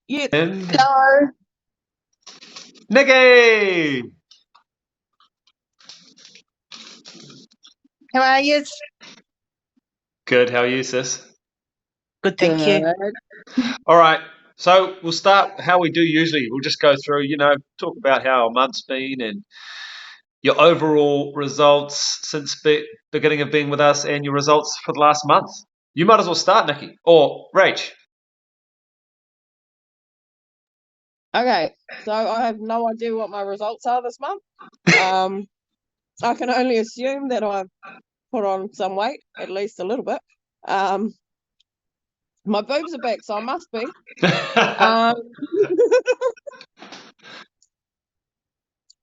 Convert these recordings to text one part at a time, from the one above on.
Yeah. And Hello. Nikki! How are you? Good, how are you, sis? Good, thank you. All right, so we'll start how we do usually. We'll just go through, talk about how our month's been and your overall results since beginning of being with us and your results for the last month. You might as well start, Nikki. Or Rach. Okay, so I have no idea what my results are this month. I can only assume that I've put on some weight, at least a little bit. My boobs are back, so I must be.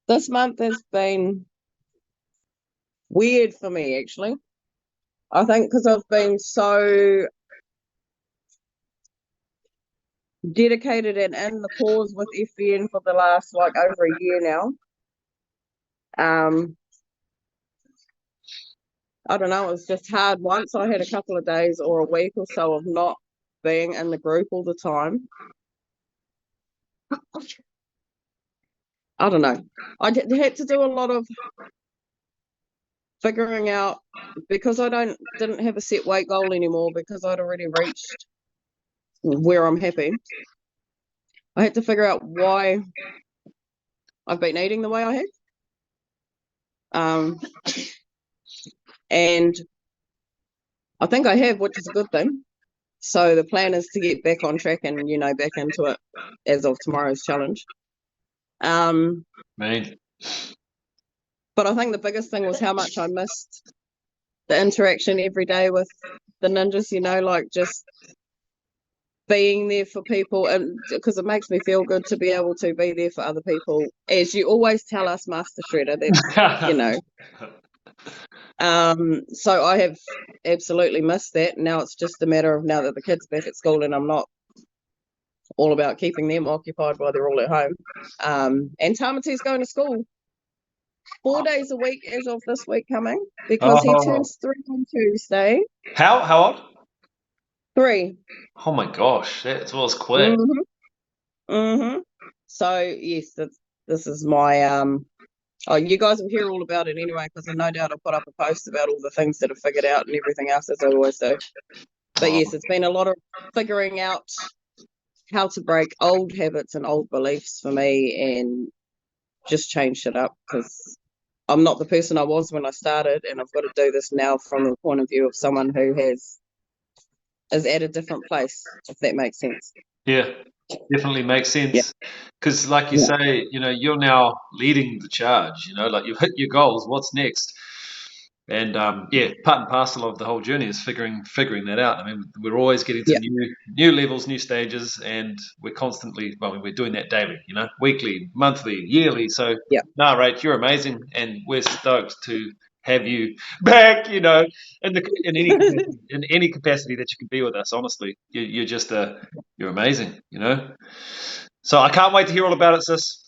This month has been weird for me, actually. I think because I've been so dedicated and in the cause with FBN for the last over a year now. I don't know, it was just hard. Once I had a couple of days or a week or so of not being in the group all the time. I don't know. I had to do a lot of figuring out, because I didn't have a set weight goal anymore, because I'd already reached where I'm happy. I had to figure out why I've been eating the way I have. And I think I have, which is a good thing. So the plan is to get back on track and, back into it as of tomorrow's challenge. Man. But I think the biggest thing was how much I missed the interaction every day with the ninjas, just being there for people, and because it makes me feel good to be able to be there for other people, as you always tell us, Master Shredder, that so I have absolutely missed that. Now it's just a matter of, now that the kids are back at school and I'm not all about keeping them occupied while they're all at home, and Tamati's going to school 4 days a week as of this week coming, because he turns 3 on Tuesday. How old? 3. Oh my gosh, that was quick. So yes, this is my you guys will hear all about it anyway, because I no doubt I'll put up a post about all the things that I've figured out and everything else, as I always do. But yes, it's been a lot of figuring out how to break old habits and old beliefs for me, and just change it up, because I'm not the person I was when I started, and I've got to do this now from the point of view of someone who is at a different place, if that makes sense. Yeah, definitely makes sense. Because like you say, you're now leading the charge, you've hit your goals. What's next? And part and parcel of the whole journey is figuring that out. I mean, we're always getting to new levels, new stages, and we're constantly, we're doing that daily, weekly, monthly, yearly. So, Rach, you're amazing, and we're stoked to have you back, in any capacity that you can be with us. Honestly, you're just you're amazing, So I can't wait to hear all about it, sis.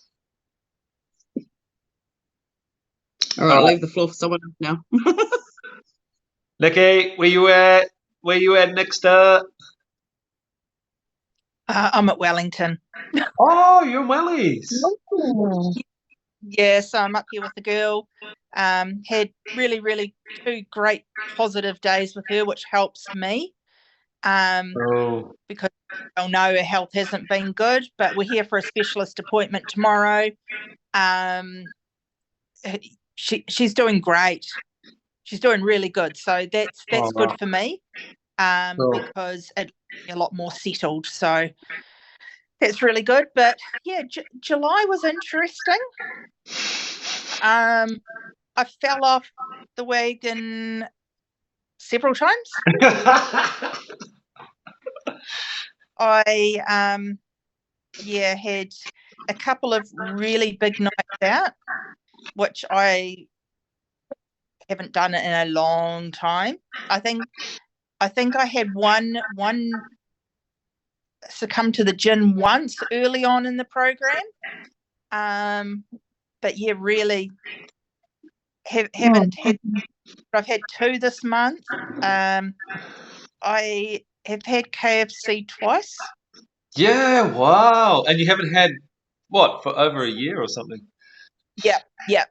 All right, leave the floor for someone else now. Nikki, where you at next? I'm at Wellington. Oh, you're in Wellies. Yeah, so I'm up here with the girl. Had really, really 2 great positive days with her, which helps me. Because I know her health hasn't been good, but we're here for a specialist appointment tomorrow. She's doing great. She's doing really good. So that's good for me. Because it's a lot more settled. So that's really good. But yeah, July was interesting. I fell off the wagon several times. I had a couple of really big nights out, which I haven't done it in a long time. I think I had one succumb to the gin once early on in the program. But yeah, really haven't had. I've had 2 this month. I have had KFC twice. Yeah, wow. And you haven't had what for over a year or something? Yep.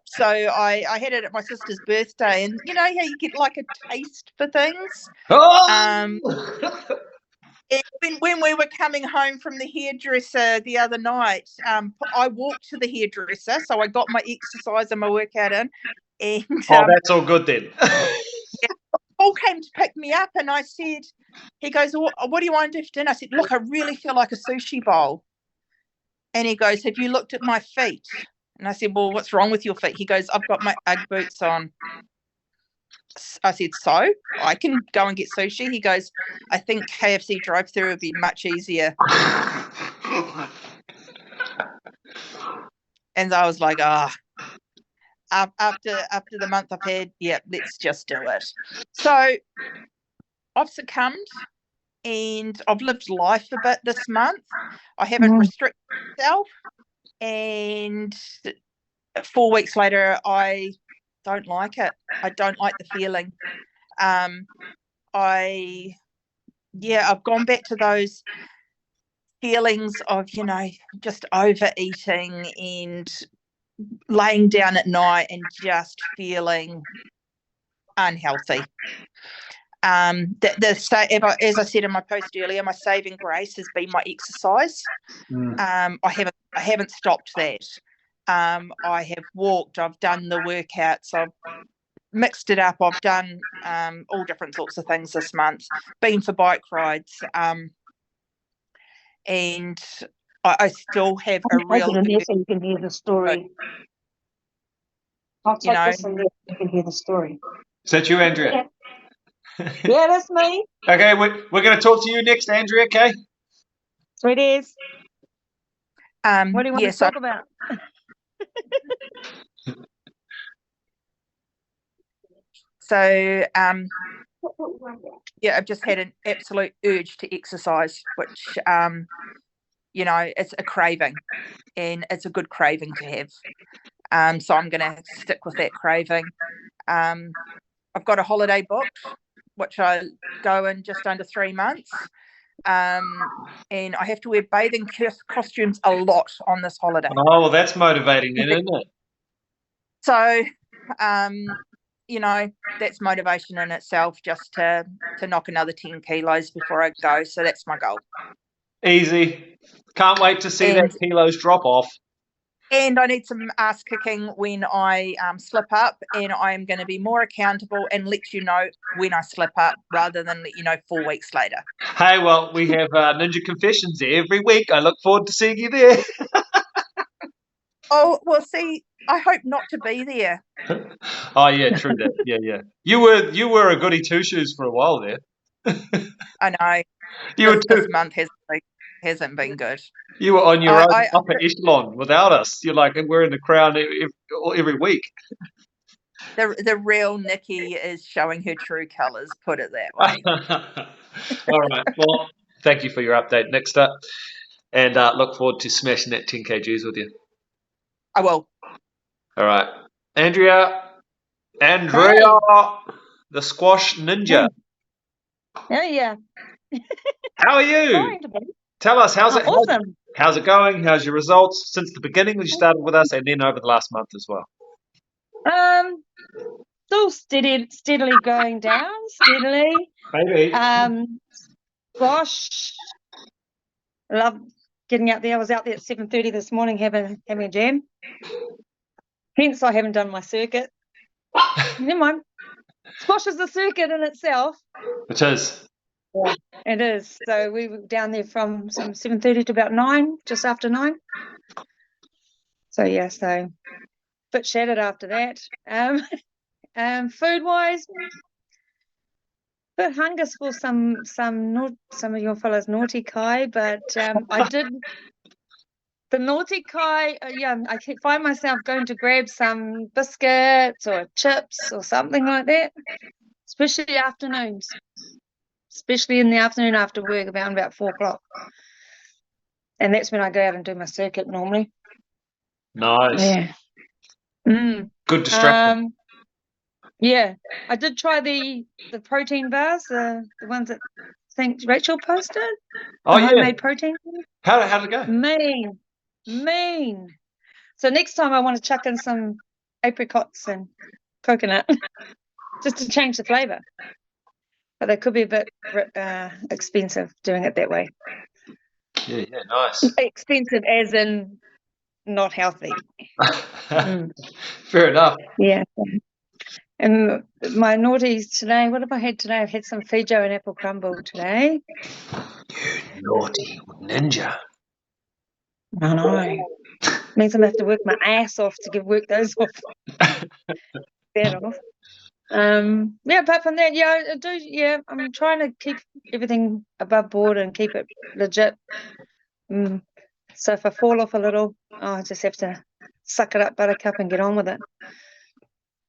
So I had it at my sister's birthday, and you know how you get like a taste for things. Um, Oh! and when we were coming home from the hairdresser the other night, I walked to the hairdresser, so I got my exercise and my workout in, and Oh, that's all good then. Paul came to pick me up, and I said, he goes, what do you want to do for dinner? I said, look, I really feel like a sushi bowl. And he goes, have you looked at my feet? And I said, well, what's wrong with your feet? He goes, I've got my Ugg boots on. I said, so I can go and get sushi. He goes, I think KFC drive-through would be much easier. And I was like, after the month I've had, yeah, let's just do it. So I've succumbed, and I've lived life a bit this month. I haven't restricted myself, and 4 weeks later, I don't like it. I don't like the feeling. I've gone back to those feelings of, just overeating and laying down at night and just feeling unhealthy. As I said in my post earlier, my saving grace has been my exercise. I haven't stopped that. I have walked, I've done the workouts, I've mixed it up, I've done all different sorts of things this month, been for bike rides, and I still have a real... so you can hear the story. I'll take this and you can hear the story. Is that you, Andrea? Yeah, that's me. Okay, we're going to talk to you next, Andrea, okay? So it is. What do you want to talk about? So, I've just had an absolute urge to exercise, which, it's a craving, and it's a good craving to have. So I'm going to stick with that craving. I've got a holiday booked, which I go in just under 3 months. And I have to wear bathing costumes a lot on this holiday. Oh, well, that's motivating then, isn't it? So, that's motivation in itself, just to knock another 10 kilos before I go. So that's my goal. Easy. Can't wait to see that kilos drop off. And I need some ass kicking when I slip up, and I am going to be more accountable and let you know when I slip up rather than let you know 4 weeks later. Hey, well, we have Ninja Confessions every week. I look forward to seeing you there. Oh, well, see, I hope not to be there. Oh, yeah, true that. Yeah. You were a goody two-shoes for a while there. I know. This month hasn't been good. You were on your own upper echelon without us. You're like, we're in the crown every week. The real Nikki is showing her true colours, put it that way. All right. Well, thank you for your update. Next up. And look forward to smashing that 10 kgs with you. I will. All right. Andrea, the squash ninja. Oh, yeah. How are you? Tell us, how's it awesome. How's it going? How's your results since the beginning when you started with us, and then over the last month as well? Still steadily going down, steadily. Maybe. Gosh, love getting out there. I was out there at 7:30 this morning having a jam. Hence, I haven't done my circuit. Never mind. Squash is a circuit in itself. It is. Yeah, it is. So we were down there from 7:30 to about 9, just after 9. So yeah, so bit shattered after that. Food wise, bit hungers for some of your fellas naughty kai, but I did the naughty kai. I find myself going to grab some biscuits or chips or something like that, especially afternoons. Especially in the afternoon after work, about 4 o'clock. And that's when I go out and do my circuit normally. Nice. Yeah. Good distraction. Yeah. I did try the protein bars, the ones that think Rachel posted. Oh, the yeah. homemade protein. How did it go? Mean. So next time I want to chuck in some apricots and coconut just to change the flavour. But they could be a bit expensive doing it that way. Yeah, nice. Expensive as in not healthy. Fair enough. Yeah. And my naughties today, what have I had today? I've had some Fijo and apple crumble today. You naughty ninja. I know. Means I'm going to have to work my ass off to work those off. That off. Yeah, apart from that, yeah, I do. Yeah, I'm trying to keep everything above board and keep it legit. So if I fall off a little, I just have to suck it up, buttercup, and get on with it.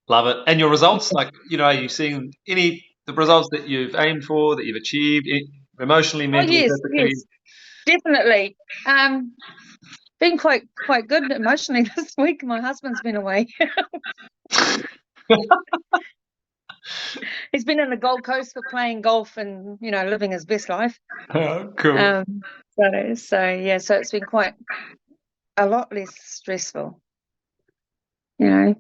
Love it. And your results, like, are you seeing the results that you've aimed for, that you've achieved emotionally, mentally, physically? Yes, definitely. Been quite good emotionally this week. My husband's been away. He's been in the Gold Coast for playing golf and living his best life. Oh, cool. So it's been quite a lot less stressful. So,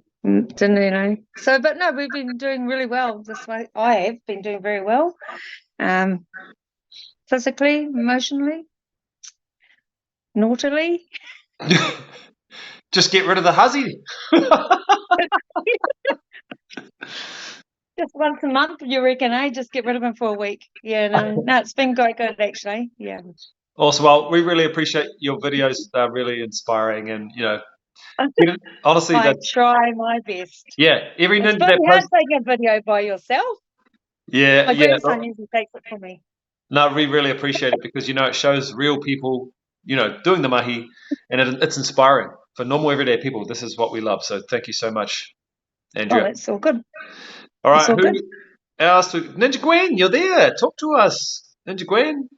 but no, we've been doing really well this way. I have been doing very well, physically, emotionally, naughtily. Just get rid of the huzzy. Just once a month, you reckon, eh? Just get rid of him for a week. Yeah, no, it's been quite good actually. Yeah. Awesome. Well, we really appreciate your videos. They're really inspiring, and honestly, I try my best. Yeah, every ninja that posts. Take a video by yourself. Yeah, my grandson usually takes it for me. No, we really appreciate it because it shows real people, doing the mahi, and it's inspiring for normal everyday people. This is what we love. So thank you so much, Andrea. Oh, that's all good. All right, who else? Ninja Gwen, you're there. Talk to us, Ninja Gwen.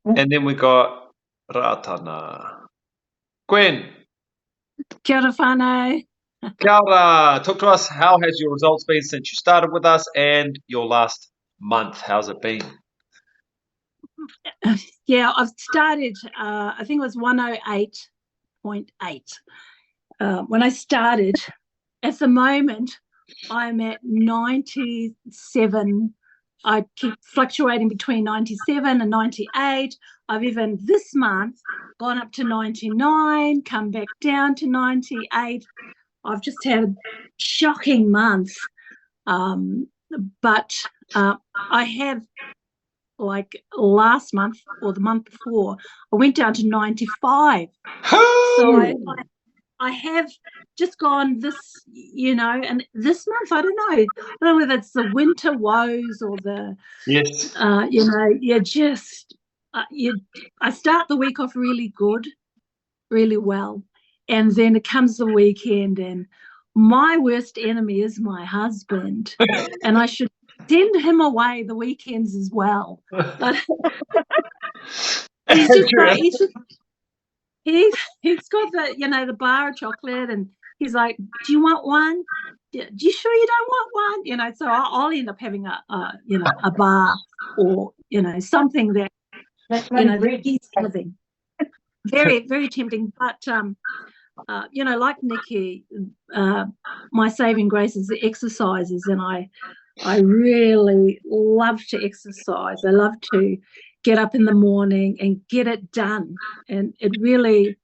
And then we got Ratana. Gwen. Kia ora whānau. Kia ora. Talk to us. How has your results been since you started with us and your last month? How's it been? Yeah, I've started, I think it was 108.8. When I started, at the moment, I'm at 97. I keep fluctuating between 97 and 98. I've even this month gone up to 99, come back down to 98. I've just had a shocking month. But I have, like last month or the month before, I went down to 95. So I have just gone this, and this month, I don't know whether it's the winter woes or the, yes, I start the week off really good, really well, and then it comes the weekend, and my worst enemy is my husband, and I should send him away the weekends as well. But he's got the the bar of chocolate, and he's like, do you want one? Do you sure you don't want one? So I'll end up having a bar or something that that he's having. Very, very tempting. But like Nikki, my saving grace is the exercises, and I really love to exercise. I love to get up in the morning and get it done, and it really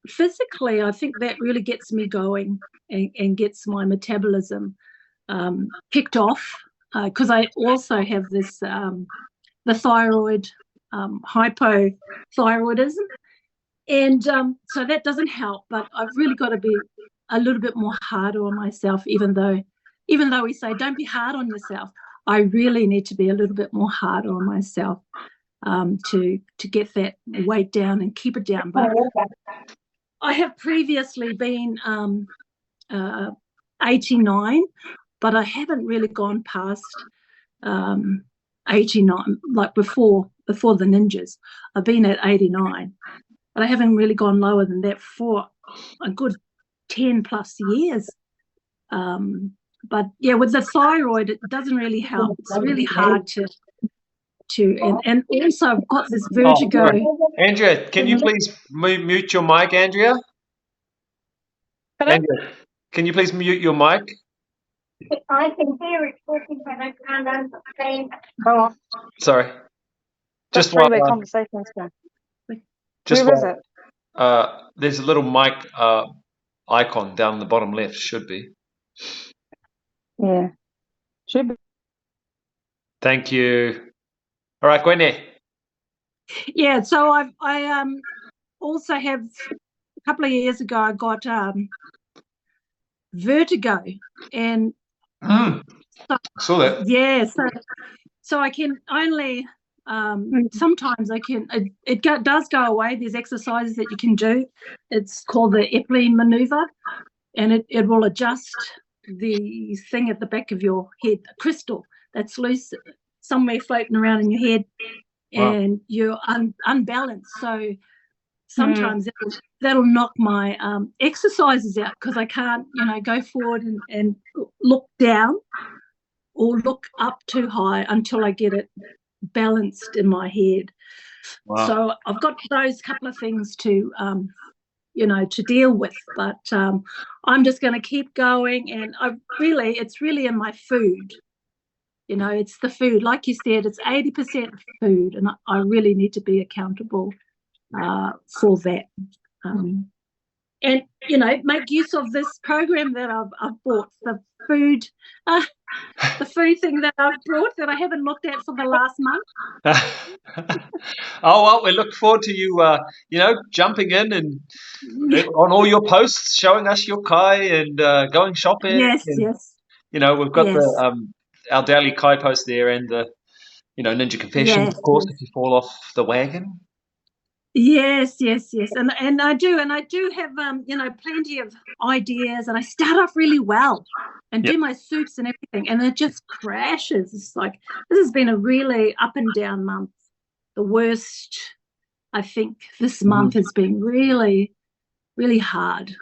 physically, I think that really gets me going and gets my metabolism kicked off, because I also have this the thyroid, hypothyroidism, and so that doesn't help. But I've really got to be a little bit more harder on myself, even though we say don't be hard on yourself. I really need to be a little bit more harder on myself to get that weight down and keep it down. But I have previously been 89, but I haven't really gone past 89, like before the ninjas. I've been at 89, but I haven't really gone lower than that for a good 10 plus years. But yeah, with the thyroid, it doesn't really help. It's really hard to and also I've got this vertigo. Andrea, can you please mute your mic, Andrea? Hello? Andrea, can you please mute your mic? I can hear it talking, but I can't understand. Go on. Sorry. Just three-way conversations now. Just Where is it? there's a little mic icon down the bottom left, should be. Yeah. Should be. Thank you. All right, go in there. Yeah, so I also have a couple of years ago I got vertigo, and Saw that. yeah, so I can only sometimes I can does go away. There's exercises that you can do. It's called the Epley maneuver, and it will adjust the thing at the back of your head, a crystal that's loose somewhere floating around in your head. Wow. And you're unbalanced. So sometimes that'll knock my exercises out because I can't, go forward and look down or look up too high until I get it balanced in my head. Wow. So I've got those couple of things to, to deal with. But I'm just going to keep going. And it's really in my food. It's the food. Like you said, it's 80% food, and I really need to be accountable for that. And, make use of this program that I've bought, the food thing that I've brought that I haven't looked at for the last month. Oh, well, we look forward to you, jumping in and on all your posts, showing us your kai and going shopping. Yes, and, yes. We've got our daily kai post there and the, Ninja Confessions, of course, if you fall off the wagon. Yes. And I do have, plenty of ideas, and I start off really well and do my suits and everything, and it just crashes. It's like, this has been a really up and down month. The worst, I think, this month has been really, really hard.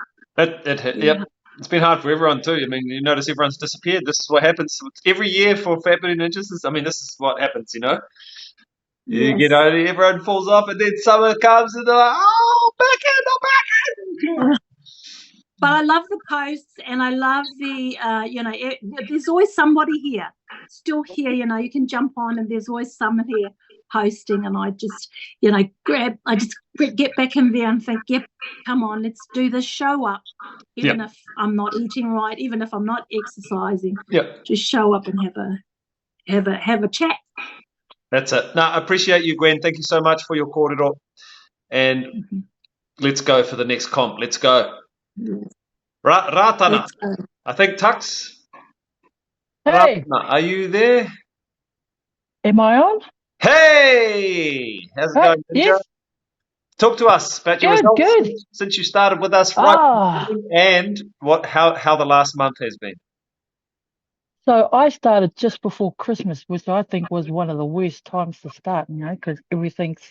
It's been hard for everyone too. I mean, you notice everyone's disappeared. This is what happens every year for Fat Bitty Ninjas. This is what happens, You get out, everyone falls off, and then summer comes, and they're like, "Oh, back in." But I love the posts, and I love the, there's always somebody here, still here. You can jump on, and there's always someone here posting, and I just, get back in there and think, yep, come on, let's do this, show up, even if I'm not eating right, even if I'm not exercising, just show up and have a chat. That's it. No, I appreciate you, Gwen. Thank you so much for your kōrero. And let's go for the next comp. Let's go. Ratana. I think Tux. Hey. Ratana, are you there? Am I on? Hey! How's it going, Ninja? Yes. Talk to us about your results Good. since you started with us, and how the last month has been. So I started just before Christmas, which I think was one of the worst times to start, because everything's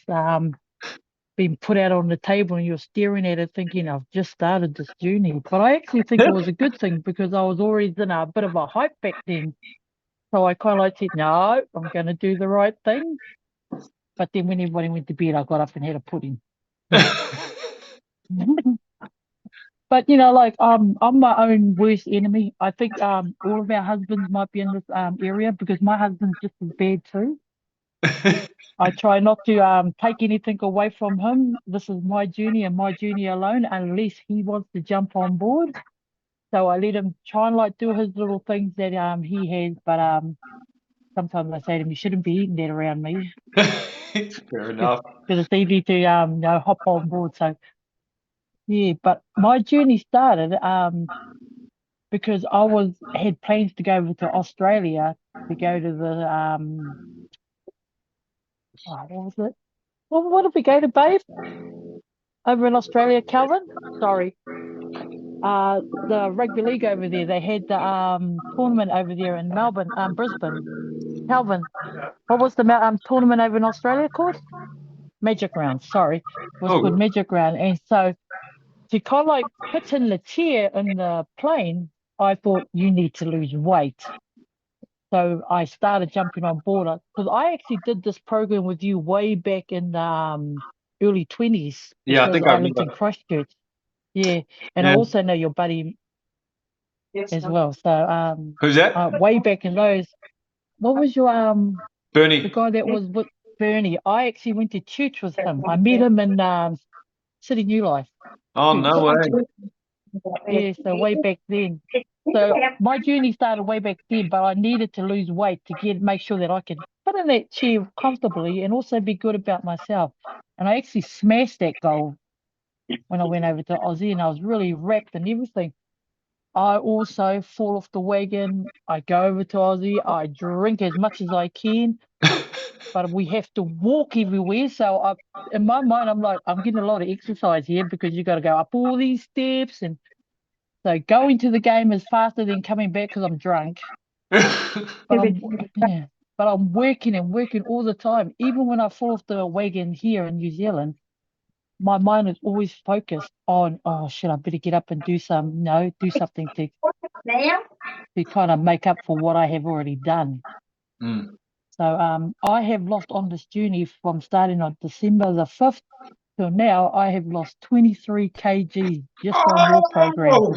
been put out on the table and you're staring at it thinking, I've just started this journey. But I actually think it was a good thing because I was already in a bit of a hype back then. So I kind of said, no, I'm going to do the right thing. But then when everybody went to bed, I got up and had a pudding. But I'm my own worst enemy. I think all of our husbands might be in this area because my husband's just as bad too. I try not to take anything away from him. This is my journey and my journey alone, unless he wants to jump on board. So I let him try and do his little things that he has. But sometimes I say to him, you shouldn't be eating that around me. Fair enough. Because it's easy to hop on board. So. Yeah, but my journey started because I had plans to go over to Australia to go to the what was it? What did we go to, babe? Over in Australia, Calvin? Sorry. The rugby league over there. They had the tournament over there in Melbourne, Brisbane. Calvin, what was the tournament over in Australia called? Magic Round. Sorry, it was called Magic Round, and so. To kind of put in the chair in the plane, I thought you need to lose weight. So I started jumping on board because I actually did this program with you way back in the early 20s Yeah, I because think I I lived in remember. Christchurch. Yeah, and I Yeah. also know your buddy as well. So Who's that? way back in those, what was your the Bernie. guy that was with Bernie? I actually went to church with him. I met him in City New Life Oh, church. no way. Yeah, so way back then. So my journey started way back then, but I needed to lose weight to make sure that I could sit in that chair comfortably and also be good about myself. And I actually smashed that goal when I went over to Aussie, and I was really wrapped in everything. I also fall off the wagon. I go over to Aussie. I drink as much as I can, but we have to walk everywhere. So in my mind, I'm like, I'm getting a lot of exercise here because you got to go up all these steps, and so going to the game is faster than coming back because I'm drunk. But I'm working and working all the time. Even when I fall off the wagon here in New Zealand, my mind is always focused on, oh shit, I better get up and do something to kind of make up for what I have already done. Mm. So I have lost on this journey from starting on December the 5th till now. I have lost 23 kg just on your program. Oh,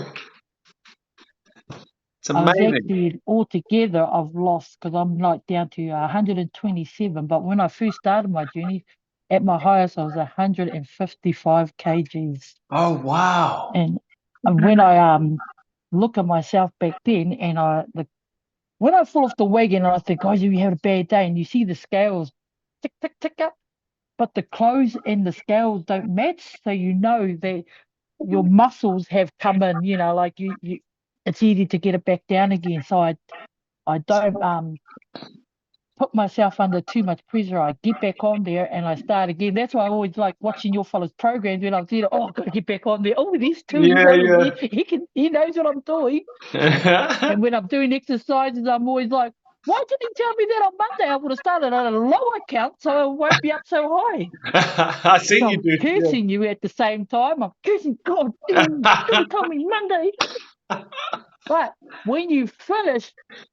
it's I was amazing. actually altogether I've lost because I'm like down to 127. But when I first started my journey, at my highest I was 155 kgs. Oh, wow. And when I look at myself back then, and when I fall off the wagon and I think, guys, you had a bad day, and you see the scales tick tick tick up, but the clothes and the scales don't match, so you know that your muscles have come in. Like you it's easy to get it back down again. So I don't put myself under too much pressure. I get back on there and I start again. That's why I always like watching your fellas' programs when I'm saying, oh, I've got to get back on there. Oh, there's two, he's Yeah, over yeah. there. He knows what I'm doing. And when I'm doing exercises, I'm always like, why didn't he tell me that on Monday? I would have started at a lower count so I won't be up so high. I see So you I'm do. cursing you at the same time. I'm cursing God. You should have told me Monday. But when you finish,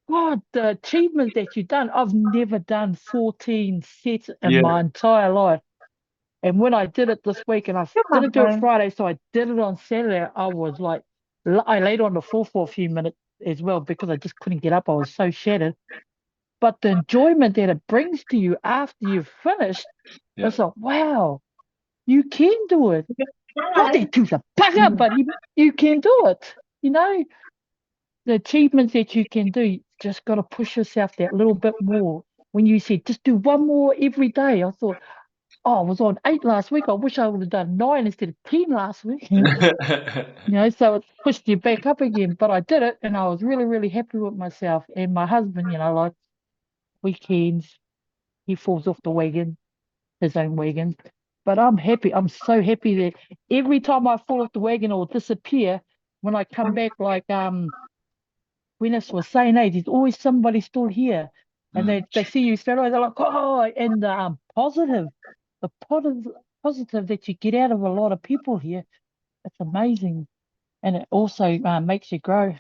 God, the achievements that you've done, I've never done 14 sets in Yeah. my entire life. And when I did it this week, and I didn't do it Friday, so I did it on Saturday, I was like, I laid on the floor for a few minutes as well because I just couldn't get up. I was so shattered. But the enjoyment that it brings to you after you've finished, Yeah. it's like, wow, you can do it. Not that too's a bugger, but you can do it. The achievements that you can do, you just got to push yourself that little bit more. When you said just do one more every day, I thought, oh, I was on 8 last week. I wish I would have done 9 instead of 10 last week. So it pushed you back up again. But I did it, and I was really, really happy with myself. And my husband, like weekends, he falls off the wagon, his own wagon. But I'm happy. I'm so happy that every time I fall off the wagon or disappear, when I come back, like Gwyneth was saying, hey, there's always somebody still here. And they see you straight away, they're like, oh, and the positive that you get out of a lot of people here, it's amazing. And it also makes you grow.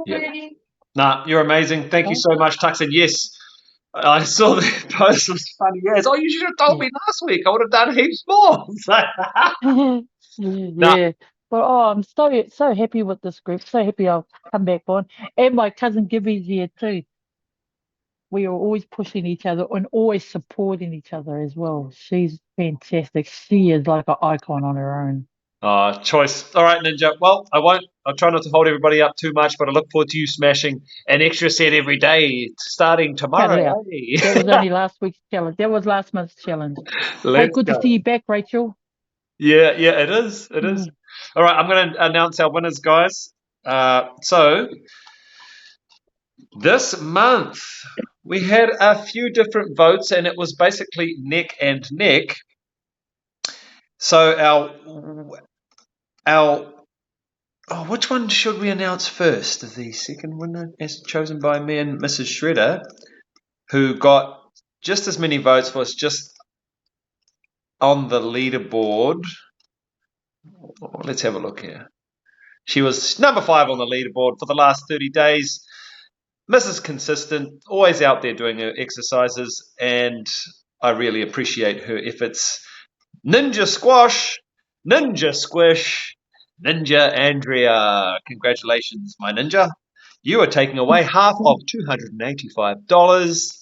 Yeah. Nah, you're amazing. Thank you so much, Tuxin. Yes, I saw the post. It was funny. Yes. Oh, you should have told me last week. I would have done heaps more. Yeah. But I'm so happy with this group. So happy I'll come back on. And my cousin Gibby's here too. We are always pushing each other and always supporting each other as well. She's fantastic. She is like an icon on her own. Choice. All right, Ninja. Well, I'll try not to hold everybody up too much, but I look forward to you smashing an extra set every day starting tomorrow. That was only last week's challenge. That was last month's challenge. Good to see you back, Rachel. Yeah, it is. It is. All right, I'm going to announce our winners, guys. So this month we had a few different votes, and it was basically neck and neck. So which one should we announce first? The second winner, as chosen by me and Mrs. Shredder, who got just as many votes, was just on the leaderboard. Let's have a look here. She was number 5 on the leaderboard for the last 30 days. Mrs. Consistent, always out there doing her exercises, and I really appreciate her efforts. Ninja Squish, Ninja Andrea. Congratulations, my ninja. You are taking away half of $285.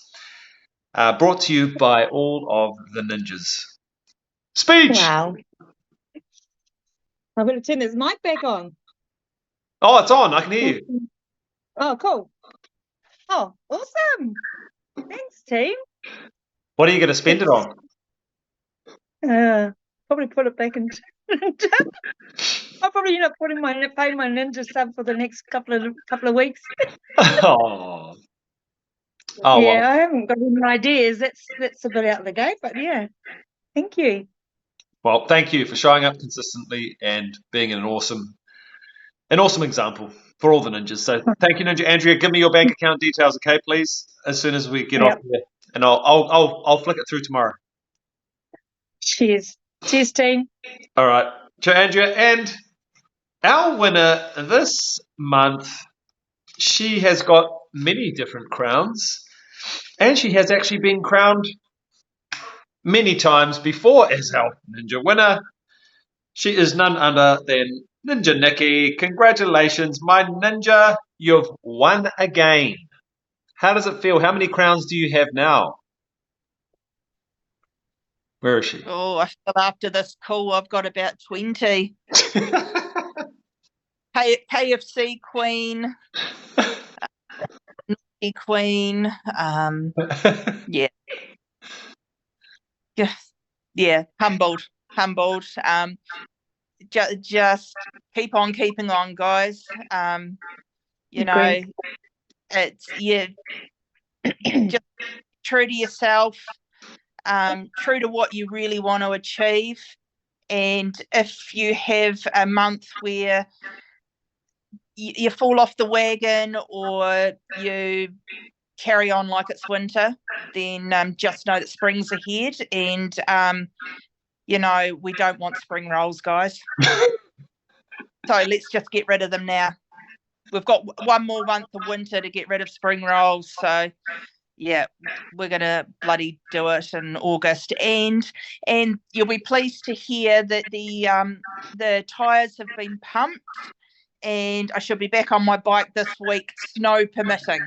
Brought to you by all of the ninjas. Speech! Wow. I'm going to turn this mic back on. Oh, it's on. I can hear you. Oh, cool. Oh, awesome. Thanks, team. What are you going to spend it on? Probably put it back into Ninja. I'll probably end up paying my Ninja sub for the next couple of weeks. Oh, Yeah, well. I haven't got any ideas. That's a bit out of the gate, but yeah. Thank you. Well, thank you for showing up consistently and being an awesome example for all the ninjas. So thank you, Ninja Andrea. Give me your bank account details, okay, please, as soon as we get off here, and I'll flick it through tomorrow. Cheers, team. All right, to Andrea, and our winner this month, she has got many different crowns, and she has actually been crowned many times before as our ninja winner. She is none other than Ninja Nikki. Congratulations, my ninja. You've won again. How does it feel? How many crowns do you have now? Where is she? Oh, I feel after this call, I've got about 20. KFC Queen, Nikki Queen. Yeah, humbled. Just keep on keeping on, guys. You know, it's just true to yourself, true to what you really want to achieve. And if you have a month where you fall off the wagon or you carry on like it's winter, then just know that spring's ahead, and you know, we don't want spring rolls, guys. So let's just get rid of them now. We've got one more month of winter to get rid of spring rolls, so yeah, we're gonna bloody do it in August. And you'll be pleased to hear that the tyres have been pumped, and I should be back on my bike this week, snow permitting.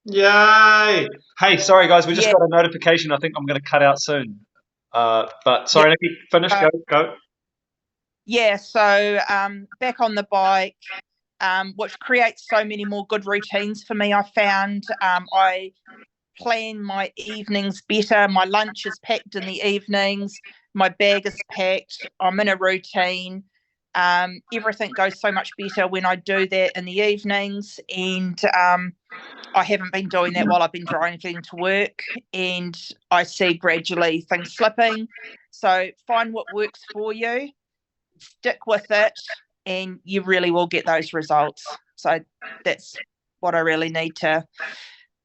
Yay! Hey, sorry guys, we just got a notification. I think I'm going to cut out soon. But sorry, Nikki, finish. Go. Yeah, so back on the bike, which creates so many more good routines for me. I found I plan my evenings better. My lunch is packed in the evenings. My bag is packed. I'm in a routine. Everything goes so much better when I do that in the evenings, and I haven't been doing that while I've been driving to work, and I see gradually things slipping. So find what works for you, stick with it, and you really will get those results. So that's what I really need to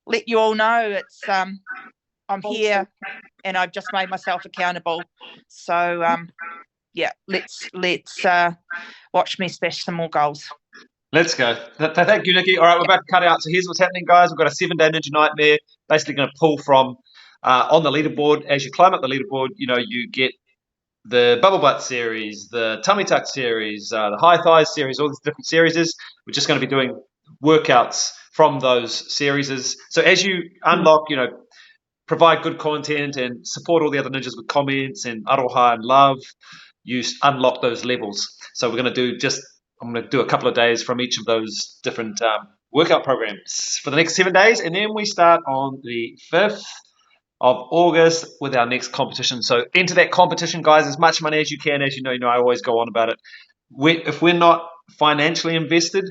let you all know. It's I'm here, and I've just made myself accountable. So yeah, let's watch me smash some more goals. Let's go. Thank you, Nikki. All right, we're about to cut out. So here's what's happening, guys. We've got a 7-day Ninja Nightmare. Basically going to pull from on the leaderboard. As you climb up the leaderboard, you know, you get the Bubble Butt series, the Tummy Tuck series, the High Thighs series, all these different series. We're just going to be doing workouts from those series. So as you unlock, you know, provide good content and support all the other ninjas with comments and aroha and love, you unlock those levels. So we're going to do I'm going to do a couple of days from each of those different workout programs for the next 7 days. And then we start on the 5th of August with our next competition. So enter that competition, guys, as much money as you can. As you know, I always go on about it. If we're not financially invested,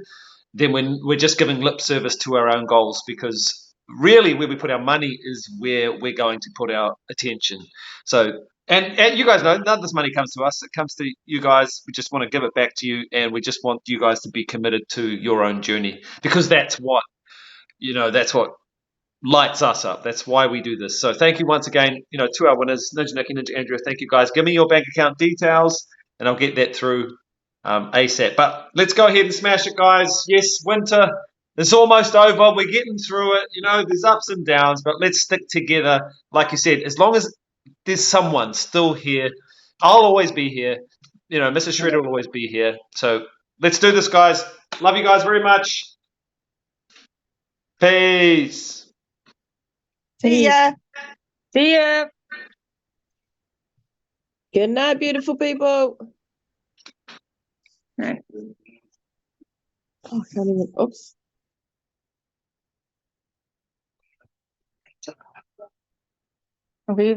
then we're just giving lip service to our own goals, because really where we put our money is where we're going to put our attention. So And you guys know, none of this money comes to us. It comes to you guys. We just want to give it back to you, and we just want you guys to be committed to your own journey, because that's what lights us up. That's why we do this. So thank you once again, to our winners, Ninja Nikki, Ninja Andrea. Thank you, guys. Give me your bank account details, and I'll get that through ASAP. But let's go ahead and smash it, guys. Yes, winter is almost over. We're getting through it. You know, there's ups and downs, but let's stick together. Like you said, as long as there's someone still here, I'll always be here. You know, Mrs. Shredder will always be here. So let's do this, guys. Love you guys very much. Peace. See ya. See ya. Good night, beautiful people. Right. Oh, I can't even. Oops. Okay.